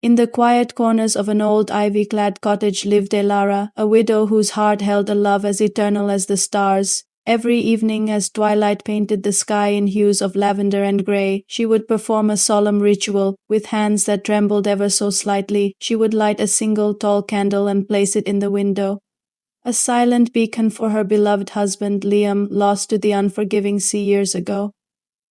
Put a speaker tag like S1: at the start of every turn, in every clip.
S1: In the quiet corners of an old ivy-clad cottage lived Elara, a widow whose heart held a love as eternal as the stars. Every evening, as twilight painted the sky in hues of lavender and grey, she would perform a solemn ritual. With hands that trembled ever so slightly, she would light a single tall candle and place it in the window. A silent beacon for her beloved husband, Liam, lost to the unforgiving sea years ago.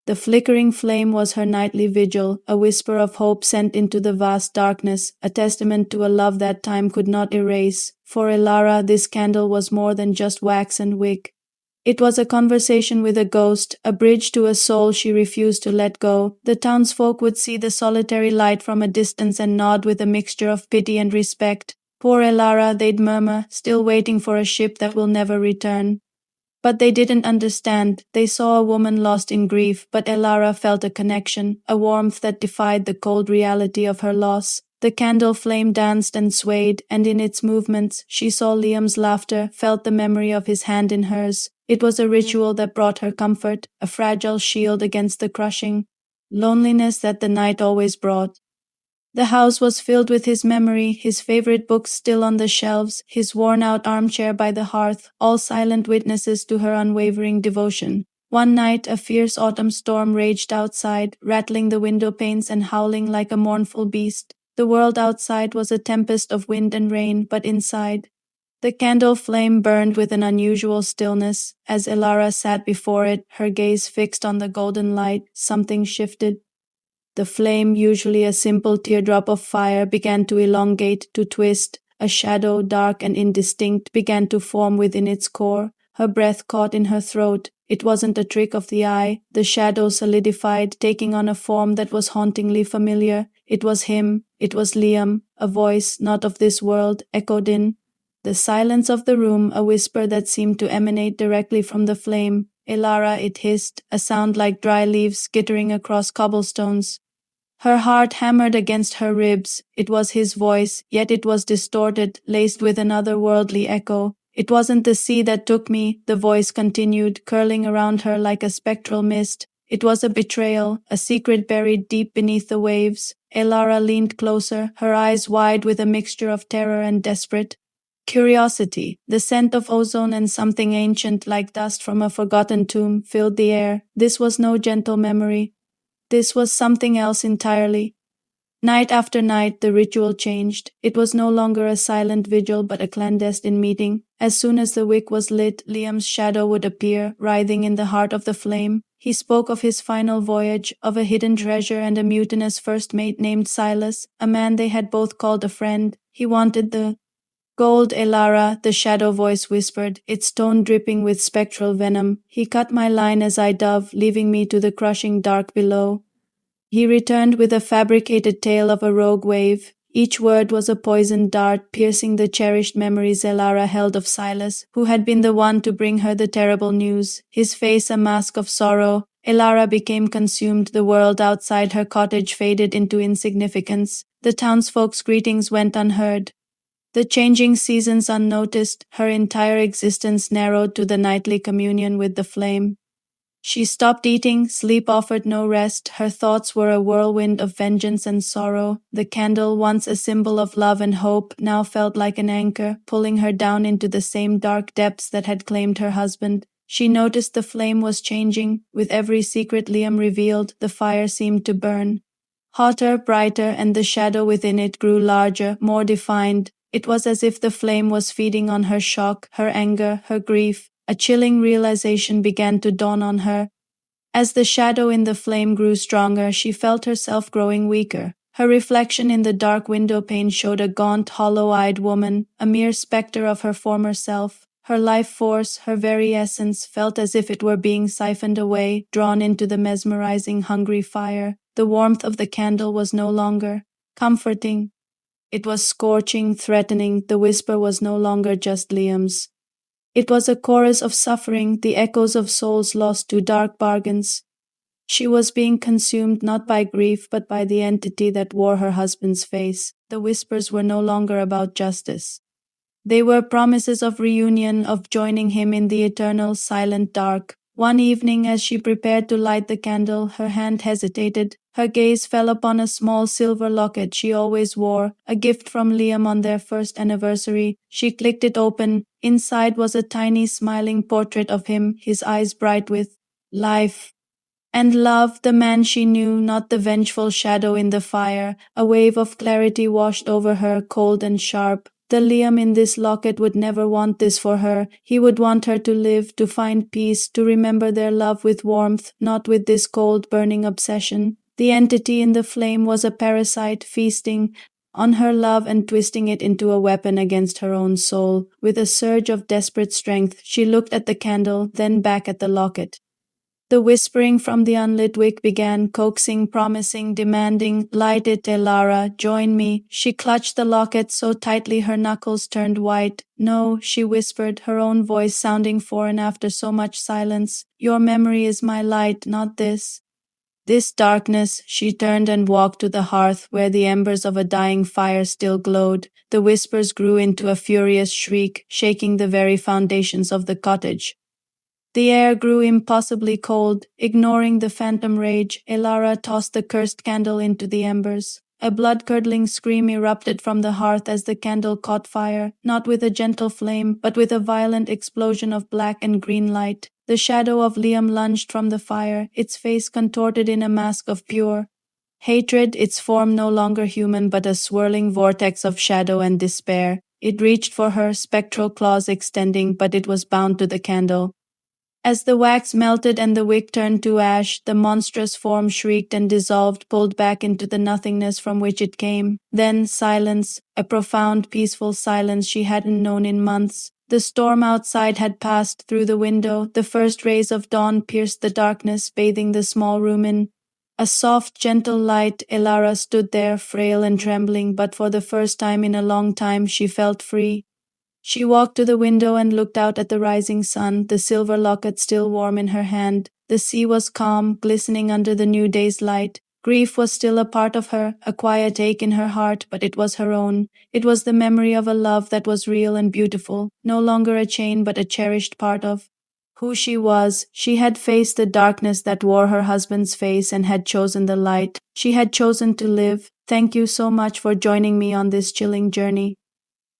S1: The flickering flame was her nightly vigil, a whisper of hope sent into the vast darkness, a testament to a love that time could not erase. For Elara, this candle was more than just wax and wick. It was a conversation with a ghost, a bridge to a soul she refused to let go. The townsfolk would see the solitary light from a distance and nod with a mixture of pity and respect. Poor Elara, they'd murmur, still waiting for a ship that will never return. But they didn't understand. They saw a woman lost in grief, but Elara felt a connection, a warmth that defied the cold reality of her loss. The candle flame danced and swayed, and in its movements she saw Liam's laughter, felt the memory of his hand in hers. It was a ritual that brought her comfort, a fragile shield against the crushing loneliness that the night always brought. The house was filled with his memory, his favorite books still on the shelves, his worn-out armchair by the hearth, all silent witnesses to her unwavering devotion. One night, a fierce autumn storm raged outside, rattling the window panes and howling like a mournful beast. The world outside was a tempest of wind and rain, but inside, the candle flame burned with an unusual stillness. As Elara sat before it, her gaze fixed on the golden light, something shifted. The flame, usually a simple teardrop of fire, began to elongate, to twist. A shadow, dark and indistinct, began to form within its core. Her breath caught in her throat. It wasn't a trick of the eye. The shadow solidified, taking on a form that was hauntingly familiar. It was him. It was Liam. A voice, not of this world, echoed in the silence of the room, a whisper that seemed to emanate directly from the flame. Elara, it hissed, a sound like dry leaves skittering across cobblestones. Her heart hammered against her ribs. It was his voice, yet it was distorted, laced with an otherworldly echo. It wasn't the sea that took me, the voice continued, curling around her like a spectral mist. It was a betrayal, a secret buried deep beneath the waves. Elara leaned closer, her eyes wide with a mixture of terror and desperate curiosity. The scent of ozone and something ancient like dust from a forgotten tomb filled the air. This was no gentle memory. This was something else entirely. Night after night, the ritual changed. It was no longer a silent vigil but a clandestine meeting. As soon as the wick was lit, Liam's shadow would appear, writhing in the heart of the flame. He spoke of his final voyage, of a hidden treasure and a mutinous first mate named Silas, a man they had both called a friend. He wanted the gold. Elara, the shadow voice whispered, its tone dripping with spectral venom. He cut my line as I dove, leaving me to the crushing dark below. He returned with a fabricated tale of a rogue wave. Each word was a poisoned dart, piercing the cherished memories Elara held of Silas, who had been the one to bring her the terrible news. His face a mask of sorrow. Elara became consumed. The world outside her cottage faded into insignificance. The townsfolk's greetings went unheard. The changing seasons unnoticed, her entire existence narrowed to the nightly communion with the flame. She stopped eating, sleep offered no rest, her thoughts were a whirlwind of vengeance and sorrow. The candle, once a symbol of love and hope, now felt like an anchor, pulling her down into the same dark depths that had claimed her husband. She noticed the flame was changing. With every secret Liam revealed, the fire seemed to burn. Hotter, brighter, and the shadow within it grew larger, more defined. It was as if the flame was feeding on her shock, her anger, her grief. A chilling realization began to dawn on her. As the shadow in the flame grew stronger, she felt herself growing weaker. Her reflection in the dark window pane showed a gaunt, hollow-eyed woman, a mere specter of her former self. Her life force, her very essence, felt as if it were being siphoned away, drawn into the mesmerizing, hungry fire. The warmth of the candle was no longer comforting. It was scorching, threatening. The whisper was no longer just Liam's. It was a chorus of suffering, the echoes of souls lost to dark bargains. She was being consumed not by grief but by the entity that wore her husband's face. The whispers were no longer about justice. They were promises of reunion, of joining him in the eternal silent dark. One evening, as she prepared to light the candle, her hand hesitated. Her gaze fell upon a small silver locket she always wore, a gift from Liam on their first anniversary. She clicked it open. Inside was a tiny smiling portrait of him, his eyes bright with life and love, the man she knew, not the vengeful shadow in the fire. A wave of clarity washed over her, cold and sharp. The Liam in this locket would never want this for her. He would want her to live, to find peace, to remember their love with warmth, not with this cold, burning obsession. The entity in the flame was a parasite, feasting on her love and twisting it into a weapon against her own soul. With a surge of desperate strength, she looked at the candle, then back at the locket. The whispering from the unlit wick began, coaxing, promising, demanding, "Light it, Elara, join me." She clutched the locket so tightly her knuckles turned white. "No," she whispered, her own voice sounding foreign after so much silence. "Your memory is my light, not this." This darkness, she turned and walked to the hearth where the embers of a dying fire still glowed. The whispers grew into a furious shriek, shaking the very foundations of the cottage. The air grew impossibly cold. Ignoring the phantom rage, Elara tossed the cursed candle into the embers. A blood-curdling scream erupted from the hearth as the candle caught fire, not with a gentle flame, but with a violent explosion of black and green light. The shadow of Liam lunged from the fire, its face contorted in a mask of pure hatred, its form no longer human but a swirling vortex of shadow and despair. It reached for her, spectral claws extending, but it was bound to the candle. As the wax melted and the wick turned to ash, the monstrous form shrieked and dissolved, pulled back into the nothingness from which it came. Then silence, a profound, peaceful silence she hadn't known in months. The storm outside had passed through the window. The first rays of dawn pierced the darkness, bathing the small room in a soft, gentle light. Elara stood there, frail and trembling, but for the first time in a long time she felt free. She walked to the window and looked out at the rising sun, the silver locket still warm in her hand. The sea was calm, glistening under the new day's light. Grief was still a part of her, a quiet ache in her heart, but it was her own. It was the memory of a love that was real and beautiful, no longer a chain but a cherished part of who she was. She had faced the darkness that wore her husband's face and had chosen the light. She had chosen to live. Thank you so much for joining me on this chilling journey.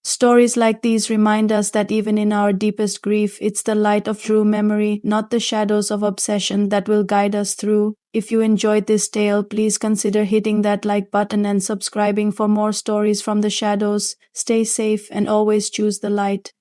S1: Stories like these remind us that even in our deepest grief, it's the light of true memory, not the shadows of obsession, that will guide us through. If you enjoyed this tale, please consider hitting that like button and subscribing for more stories from the shadows. Stay safe and always choose the light.